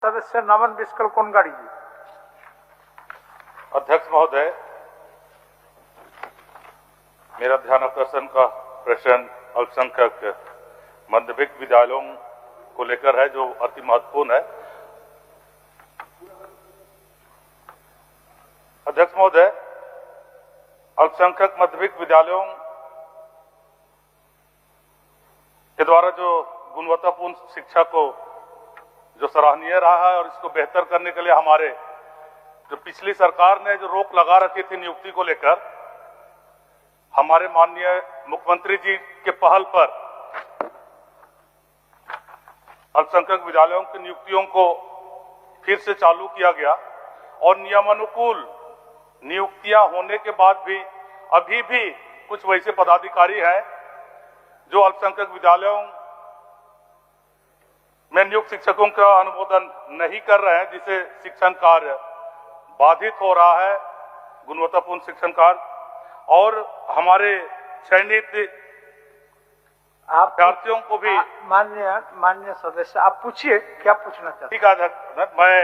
सदस्य नमन बिस्कल कोनगाड़ी जी। अध्यक्ष महोदय, मेरा ध्यान आकर्षण का प्रश्न अल्पसंख्यक माध्यमिक विद्यालयों को लेकर है, जो अति महत्वपूर्ण है। अध्यक्ष महोदय, अल्पसंख्यक माध्यमिक विद्यालयों के द्वारा जो गुणवत्तापूर्ण शिक्षा को जो सराहनीय रहा है और इसको बेहतर करने के लिए हमारे जो पिछली सरकार ने जो रोक लगा रखी थी नियुक्ति को लेकर, हमारे माननीय मुख्यमंत्री जी के पहल पर अल्पसंख्यक विद्यालयों की नियुक्तियों को फिर से चालू किया गया और नियमानुकूल नियुक्तियां होने के बाद भी अभी भी कुछ वैसे पदाधिकारी हैं जो अल्पसंख्यक विद्यालयों में नियुक्त शिक्षकों का अनुमोदन नहीं कर रहे हैं, जिससे शिक्षण कार्य बाधित हो रहा है, गुणवत्तापूर्ण शिक्षण कार्य। और हमारे चयनित अभ्यर्थियों को भी माननीय सदस्य, आप पूछिए, क्या पूछना चाहते हैं? ठीक है, मैं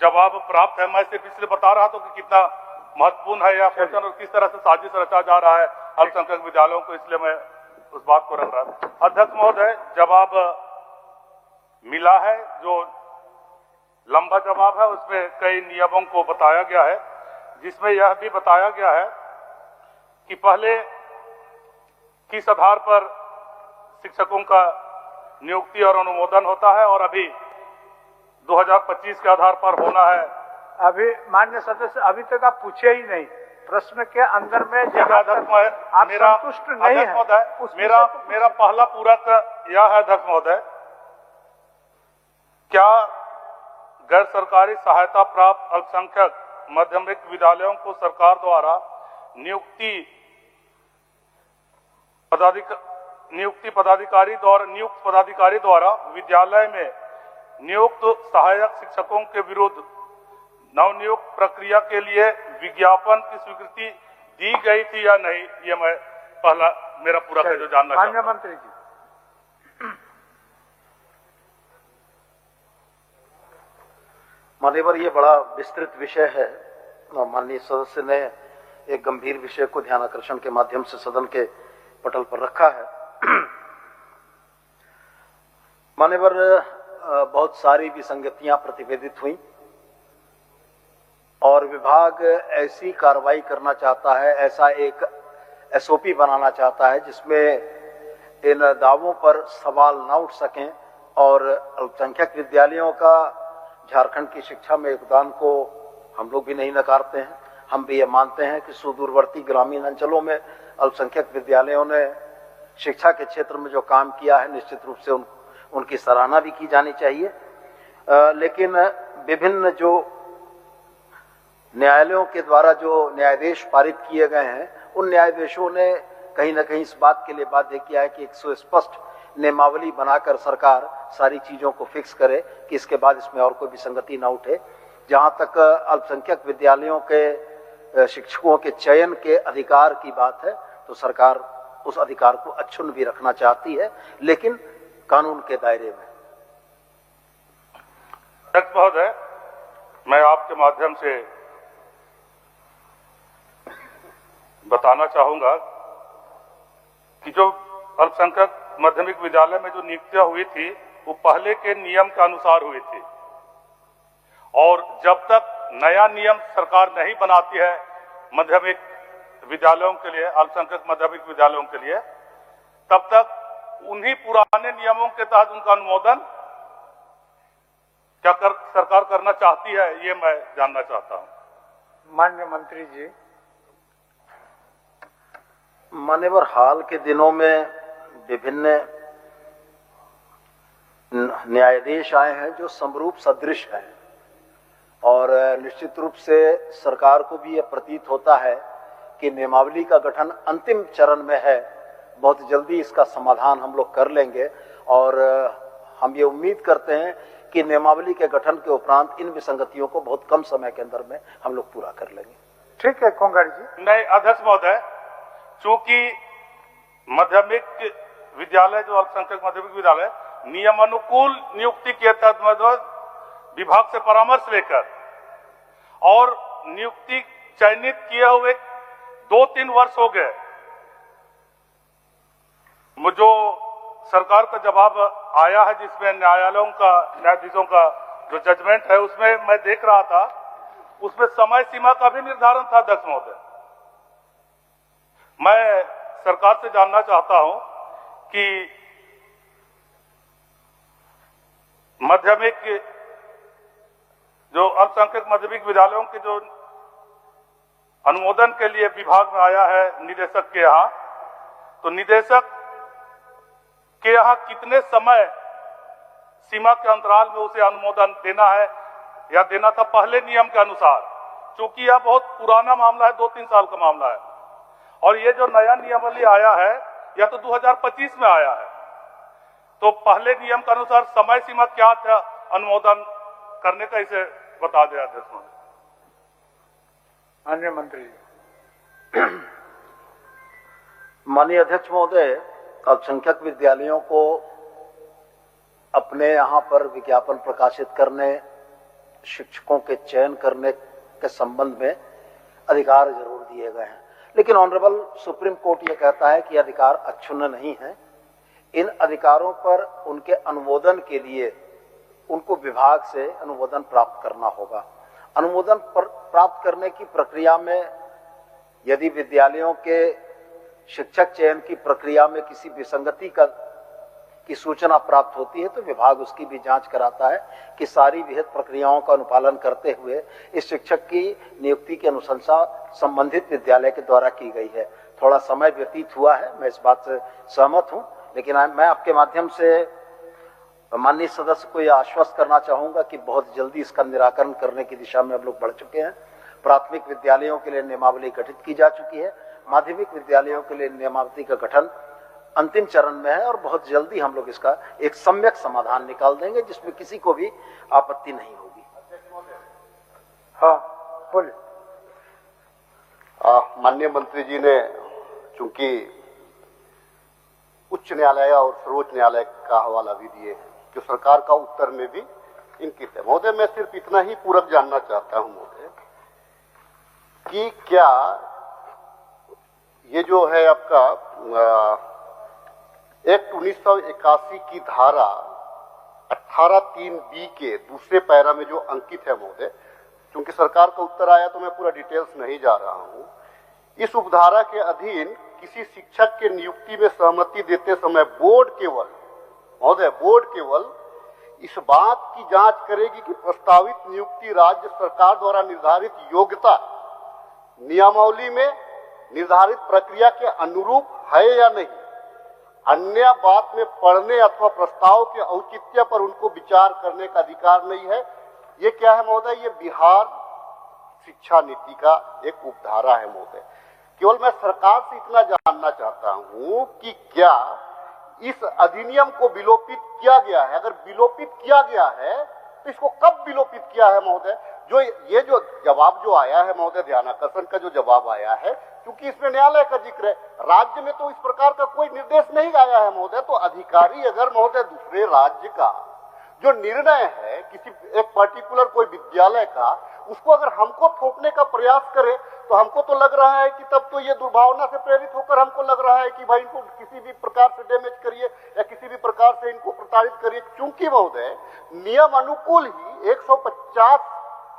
जवाब प्राप्त है। मैं सिर्फ इसलिए बता रहा था कि कितना महत्वपूर्ण है यह क्वेश्चन और किस तरह से साजिश रचा जा रहा है अल्पसंख्यक विद्यालयों को, इसलिए मैं उस बात को रख रहा था। अध्यक्ष महोदय, जवाब मिला है, जो लंबा जवाब है उसमें कई नियमों को बताया गया है, जिसमें यह भी बताया गया है कि पहले किस आधार पर शिक्षकों का नियुक्ति और अनुमोदन होता है और अभी 2025 के आधार पर होना है। अभी माननीय सदस्य, अभी तक आप पूछे ही नहीं, प्रश्न के अंदर में जहां तक आप संतुष्ट नहीं है, मेरा पहला पूरक यह है अध्यक्ष महोदय, क्या गैर सरकारी सहायता प्राप्त अल्पसंख्यक माध्यमिक विद्यालयों को सरकार द्वारा नियुक्त पदाधिकारी द्वारा विद्यालय में नियुक्त सहायक शिक्षकों के विरुद्ध नवनियुक्त प्रक्रिया के लिए विज्ञापन की स्वीकृति दी गई थी या नहीं, ये मैं पहला मेरा पूरा जो जानना चाहता हूं। माननीय मंत्री जी। मान्यवर, ये बड़ा विस्तृत विषय है। माननीय सदस्य ने एक गंभीर विषय को ध्यान आकर्षण के माध्यम से सदन के पटल पर रखा है। मान्यवर, बहुत सारी विसंगतियां प्रतिवेदित हुई और विभाग ऐसी कार्रवाई करना चाहता है, ऐसा एक एसओपी बनाना चाहता है जिसमें इन दावों पर सवाल न उठ सकें और अल्पसंख्यक विद्यालयों का झारखंड की शिक्षा में योगदान को हम लोग भी नहीं नकारते हैं। हम भी ये मानते हैं कि सुदूरवर्ती ग्रामीण अंचलों में अल्पसंख्यक विद्यालयों ने शिक्षा के क्षेत्र में जो काम किया है, निश्चित रूप से उनकी सराहना भी की जानी चाहिए। लेकिन विभिन्न जो न्यायालयों के द्वारा जो न्यायाधीश पारित किए गए हैं, उन न्यायाधीशों ने कहीं न कहीं इस बात के लिए बाध्य किया है कि एक सुस्पष्ट नियमावली बनाकर सरकार सारी चीजों को फिक्स करे कि इसके बाद इसमें और कोई विसंगति ना उठे। जहां तक अल्पसंख्यक विद्यालयों के शिक्षकों के चयन के अधिकार की बात है, तो सरकार उस अधिकार को अक्षुण्ण भी रखना चाहती है, लेकिन कानून के दायरे में। अध्यक्ष महोदय, मैं आपके माध्यम से बताना चाहूंगा कि जो अल्पसंख्यक माध्यमिक विद्यालय में जो नियुक्तियां हुई थी वो पहले के नियम के अनुसार हुई थी, और जब तक नया नियम सरकार नहीं बनाती है माध्यमिक विद्यालयों के लिए, अल्पसंख्यक माध्यमिक विद्यालयों के लिए, तब तक उन्हीं पुराने नियमों के तहत उनका अनुमोदन क्या सरकार करना चाहती है, ये मैं जानना चाहता हूं। माननीय मंत्री जी। मान्यवर, हाल के दिनों में विभिन्न न्यायाधीश आए हैं जो समरूप सदृश हैं और निश्चित रूप से सरकार को भी यह प्रतीत होता है कि नियमावली का गठन अंतिम चरण में है। बहुत जल्दी इसका समाधान हम लोग कर लेंगे और हम ये उम्मीद करते हैं कि नियमावली के गठन के उपरांत इन विसंगतियों को बहुत कम समय के अंदर में हम लोग पूरा कर लेंगे। ठीक है कोंगाड़ी जी। नहीं अध्यक्ष महोदय, चूंकि माध्यमिक विद्यालय जो अल्पसंख्यक माध्यमिक विद्यालय नियमानुकूल नियुक्ति के तहत विभाग से परामर्श लेकर और नियुक्ति चयनित किए हुए 2-3 वर्ष हो गए। जो सरकार का जवाब आया है जिसमें न्यायाधीशों का जो जजमेंट है उसमें मैं देख रहा था, उसमें समय सीमा का भी निर्धारण था। अध्यक्ष महोदय, मैं सरकार से जानना चाहता हूं कि माध्यमिक जो अल्पसंख्यक माध्यमिक विद्यालयों के जो अनुमोदन के लिए विभाग में आया है निदेशक के यहाँ, तो निदेशक के यहाँ कितने समय सीमा के अंतराल में उसे अनुमोदन देना है या देना था पहले नियम के अनुसार? क्योंकि यह बहुत पुराना मामला है, 2-3 साल का मामला है, और ये जो नया नियमावली आया है या तो 2025 में आया है, तो पहले नियम के अनुसार समय सीमा क्या था अनुमोदन करने का, इसे बता दें अध्यक्ष महोदय। माननीय मंत्री। माननीय अध्यक्ष महोदय, अल्पसंख्यक विद्यालयों को अपने यहाँ पर विज्ञापन प्रकाशित करने, शिक्षकों के चयन करने के संबंध में अधिकार जरूर दिए गए हैं, लेकिन ऑनरेबल सुप्रीम कोर्ट ये कहता है कि अधिकार अक्षुण्ण नहीं है। इन अधिकारों पर उनके अनुमोदन के लिए उनको विभाग से अनुमोदन प्राप्त करना होगा। अनुमोदन प्राप्त करने की प्रक्रिया में यदि विद्यालयों के शिक्षक चयन की प्रक्रिया में किसी विसंगति की सूचना प्राप्त होती है तो विभाग उसकी भी जांच कराता है कि सारी विहित प्रक्रियाओं का अनुपालन करते हुए इस शिक्षक की नियुक्ति की अनुशंसा संबंधित विद्यालय के द्वारा की गई है। थोड़ा समय व्यतीत हुआ है, मैं इस बात से सहमत हूं, लेकिन मैं आपके माध्यम से माननीय सदस्य को यह आश्वस्त करना चाहूंगा कि बहुत जल्दी इसका निराकरण करने की दिशा में हम लोग बढ़ चुके हैं। प्राथमिक विद्यालयों के लिए नियमावली गठित की जा चुकी है, माध्यमिक विद्यालयों के लिए नियमावली का गठन अंतिम चरण में है और बहुत जल्दी हम लोग इसका एक सम्यक समाधान निकाल देंगे जिसमें किसी को भी आपत्ति नहीं होगी। हाँ बोलिए। माननीय मंत्री जी ने चूंकि उच्च न्यायालय और सर्वोच्च न्यायालय का हवाला भी दिए हैं, जो सरकार का उत्तर में भी इंकित है। महोदय, मैं सिर्फ इतना ही पूरक जानना चाहता हूं महोदय कि क्या ये जो है आपका एक्ट 1981 की धारा 18(3)B के दूसरे पैरा में जो अंकित है महोदय, चूंकि सरकार का उत्तर आया तो मैं पूरा डिटेल्स नहीं जा रहा हूं, इस उपधारा के अधीन किसी शिक्षक के नियुक्ति में सहमति देते समय बोर्ड केवल इस बात की जांच करेगी कि प्रस्तावित नियुक्ति राज्य सरकार द्वारा निर्धारित योग्यता नियमावली में निर्धारित प्रक्रिया के अनुरूप है या नहीं। अन्य बात में पढ़ने अथवा प्रस्ताव के औचित्य पर उनको विचार करने का अधिकार नहीं है। ये क्या है महोदय? ये बिहार शिक्षा नीति का एक उपधारा है महोदय। केवल मैं सरकार से इतना जानना चाहता हूं कि क्या इस अधिनियम को विलोपित किया गया है? अगर विलोपित किया गया है तो इसको कब विलोपित किया है महोदय? ये जो जवाब जो आया है महोदय, ध्यानाकर्षण का जो जवाब आया है, क्योंकि इसमें न्यायालय का जिक्र है, राज्य में तो इस प्रकार का कोई निर्देश नहीं आया है महोदय। तो अधिकारी अगर महोदय दूसरे राज्य का जो निर्णय है किसी एक पर्टिकुलर कोई विद्यालय का, उसको अगर हमको थोपने का प्रयास करे तो हमको तो लग रहा है कि तब तो ये दुर्भावना से प्रेरित होकर हमको लग रहा है कि भाई इनको किसी भी प्रकार से डैमेज करिए या किसी भी प्रकार से इनको प्रताड़ित करिए। क्योंकि महोदय नियम अनुकूल ही 150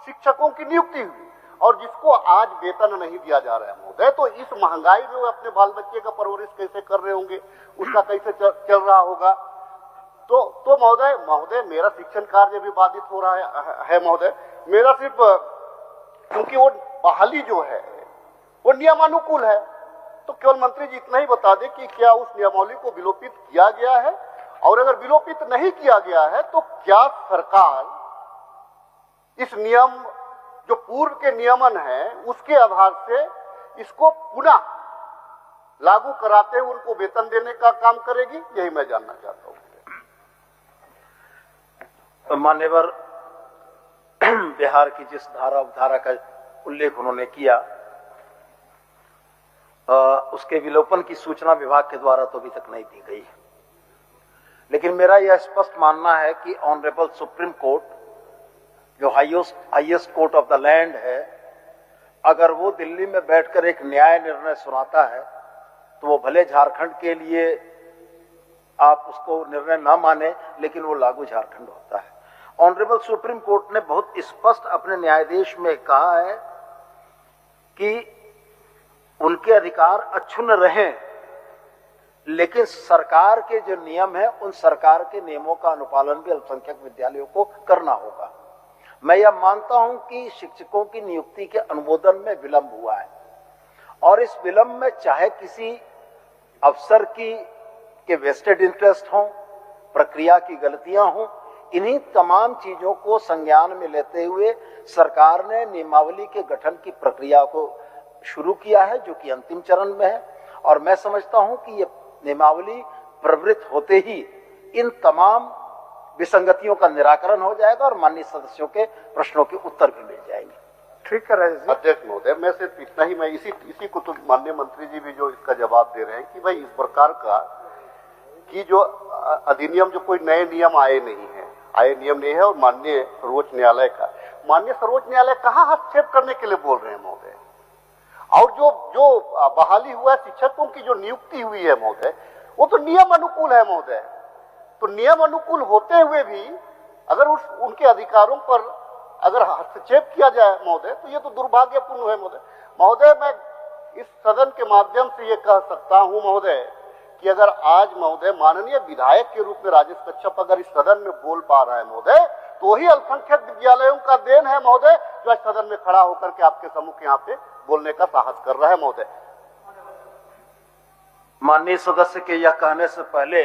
शिक्षकों की नियुक्ति हुई और जिसको आज वेतन नहीं दिया जा रहा है महोदय, तो इस महंगाई में वो अपने बाल बच्चे का परवरिश कैसे कर रहे होंगे, उसका कैसे चल रहा होगा। तो महोदय मेरा शिक्षण कार्य भी बाधित हो रहा है महोदय। मेरा सिर्फ क्योंकि वो बहाली जो है वो नियमानुकूल है, तो केवल मंत्री जी इतना ही बता दे कि क्या उस नियमावली को विलोपित किया गया है, और अगर विलोपित नहीं किया गया है तो क्या सरकार इस नियम जो पूर्व के नियमन है उसके आधार से इसको पुनः लागू कराते हुए उनको वेतन देने का काम करेगी? यही मैं जानना चाहता हूं। मान्यवर, बिहार की जिस उपधारा का उल्लेख उन्होंने किया, उसके विलोपन की सूचना विभाग के द्वारा तो अभी तक नहीं दी गई है, लेकिन मेरा यह स्पष्ट मानना है कि honourable supreme court highest court of the land है, अगर वो दिल्ली में बैठकर एक न्याय निर्णय सुनाता है तो वो भले झारखंड के लिए आप उसको निर्णय ना माने, लेकिन वो लागू झारखंड होता है। ऑनरेबल सुप्रीम कोर्ट ने बहुत स्पष्ट अपने न्यायाधीश में कहा है कि उनके अधिकार अक्षुण्ण रहें, लेकिन सरकार के जो नियम है उन सरकार के नियमों का अनुपालन भी अल्पसंख्यक विद्यालयों को करना होगा। मैं यह मानता हूं कि शिक्षकों की नियुक्ति के अनुमोदन में विलंब हुआ है और इस विलंब में चाहे किसी अफसर के वेस्टेड इंटरेस्ट हों, प्रक्रिया की गलतियां हों, इन्हीं तमाम चीजों को संज्ञान में लेते हुए सरकार ने नियमावली के गठन की प्रक्रिया को शुरू किया है, जो कि अंतिम चरण में है। और मैं समझता हूं कि ये नियमावली प्रवृत्त होते ही इन तमाम विसंगतियों का निराकरण हो जाएगा और माननीय सदस्यों के प्रश्नों के उत्तर भी मिल जाएंगे। ठीक है अध्यक्ष महोदय, मैं सिर्फ इतना ही, मैं इसी को तो माननीय मंत्री जी भी जो इसका जवाब दे रहे हैं कि भाई इस प्रकार का कि जो अधिनियम, जो कोई नए नियम आए नहीं है और माननीय सर्वोच्च न्यायालय कहाँ हस्तक्षेप करने के लिए बोल रहे हैं महोदय। और जो बहाली हुआ है, शिक्षकों की जो नियुक्ति हुई है महोदय, वो तो नियम अनुकूल है महोदय। तो नियम अनुकूल होते हुए भी अगर उनके अधिकारों पर अगर हस्तक्षेप किया जाए महोदय, तो ये तो दुर्भाग्यपूर्ण है महोदय। मैं इस सदन के माध्यम से ये कह सकता हूं महोदय कि अगर आज महोदय माननीय विधायक के रूप में राजेश कच्छप अगर इस सदन में बोल पा रहा है महोदय, तो ही अल्पसंख्यक विद्यालयों का देन है महोदय, जो आज सदन में खड़ा होकर के आपके सम्मुख यहाँ पे बोलने का साहस कर रहा है महोदय। माननीय सदस्य के यह कहने से पहले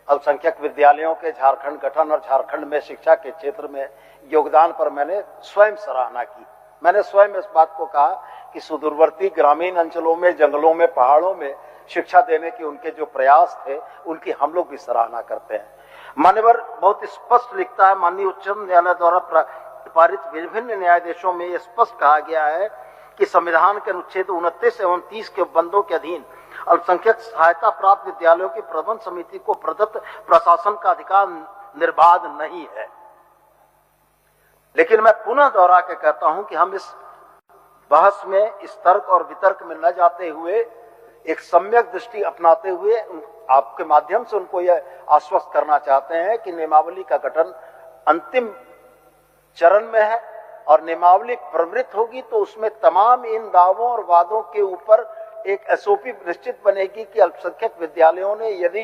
अल्पसंख्यक विद्यालयों के झारखंड गठन और झारखंड में शिक्षा के क्षेत्र में योगदान पर मैंने स्वयं सराहना की। मैंने स्वयं इस बात को कहा कि सुदूरवर्ती ग्रामीण अंचलों में, जंगलों में, पहाड़ों में शिक्षा देने के उनके जो प्रयास थे, उनकी हम लोग भी सराहना करते हैं। मान्यवर बहुत स्पष्ट लिखता है, माननीय उच्च न्यायालय द्वारा पारित विभिन्न न्यायाधीशों में यह स्पष्ट कहा गया है कि संविधान के अनुच्छेद 29 एवं 30 के बंदों के अधीन अल्पसंख्यक सहायता प्राप्त विद्यालयों की प्रबंध समिति को प्रदत्त प्रशासन का अधिकार निर्बाध नहीं है। लेकिन मैं पुनः दोहरा के कहता हूं कि हम इस बहस में, इस तर्क और वितर्क में न जाते हुए एक सम्यक दृष्टि अपनाते हुए आपके माध्यम से उनको यह आश्वस्त करना चाहते हैं कि नियमावली का गठन अंतिम चरण में है और नियमावली प्रवृत्त होगी तो उसमें तमाम इन दावों और वादों के ऊपर एक एसओपी निश्चित बनेगी कि अल्पसंख्यक विद्यालयों ने यदि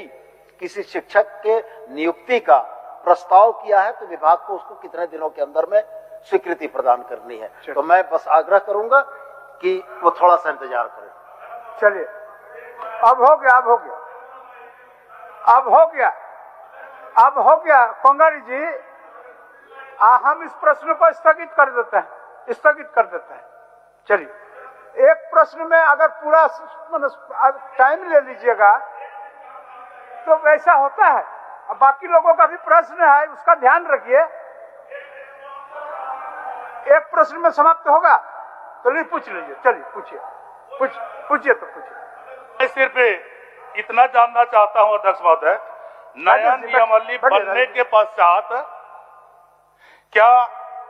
किसी शिक्षक के नियुक्ति का प्रस्ताव किया है तो विभाग को उसको कितने दिनों के अंदर में स्वीकृति प्रदान करनी है। तो मैं बस आग्रह करूंगा कि वो थोड़ा सा इंतजार करें। चलिए, अब हो गया कोंगारी जी, हम इस प्रश्न को स्थगित कर देते हैं। चलिए, एक प्रश्न में अगर पूरा टाइम ले लीजिएगा तो वैसा होता है। अब बाकी लोगों का भी प्रश्न है, उसका ध्यान रखिए। एक प्रश्न में समाप्त होगा तो नहीं, पूछ लीजिए। चलिए पूछिए। मैं सिर्फ इतना जानना चाहता हूं अध्यक्ष महोदय, नया नियमावली बनने के पश्चात क्या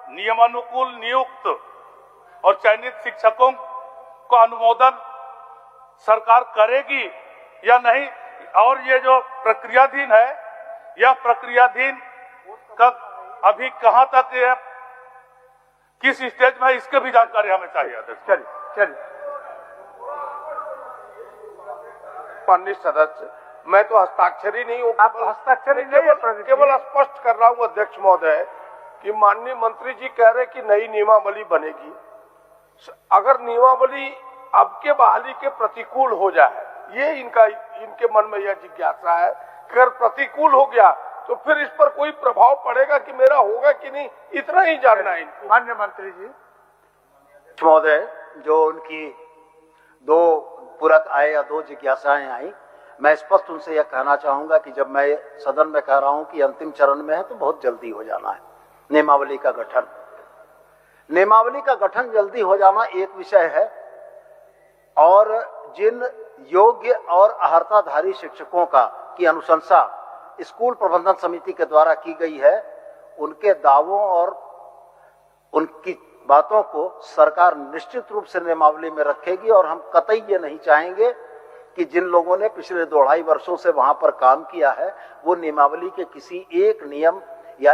नियमानुकूल नियुक्त और चयनित शिक्षकों को अनुमोदन सरकार करेगी या नहीं, और ये जो प्रक्रियाधीन है, यह प्रक्रियाधीन का अभी कहां तक है, किस स्टेज में, इसके भी जानकारी हमें चाहिए। चलिए माननीय सदस्य, मैं तो हस्ताक्षरी नहीं हूँ, आप हस्ताक्षरी नहीं है, केवल स्पष्ट कर रहा हूँ अध्यक्ष महोदय कि माननीय मंत्री जी कह रहे कि नई नियमावली बनेगी। अगर नियमावली अब के बहाली के प्रतिकूल हो जाए, ये इनके मन में यह जिज्ञासा है, अगर प्रतिकूल हो गया तो फिर इस पर कोई प्रभाव पड़ेगा कि मेरा होगा कि नहीं, इतना ही जानना है इनको। माननीय मंत्री जी महोदय, जो उनकी दो पूरक आए या दो जिज्ञासाएं आई, मैं स्पष्ट उनसे यह कहना चाहूंगा कि जब मैं सदन में कह रहा हूं कि अंतिम चरण में है तो बहुत जल्दी हो जाना है। नियमावली का गठन जल्दी हो जाना एक विषय है, और जिन योग्य और अर्हताधारी शिक्षकों की अनुशंसा स्कूल प्रबंधन समिति के द्वारा की गई है, उनके दावों और उनकी बातों को सरकार निश्चित रूप से नियमावली में रखेगी और हम कतई ये नहीं चाहेंगे कि जिन लोगों ने पिछले 2-2.5 वर्षों से वहां पर काम किया है वो नियमावली के किसी एक नियम या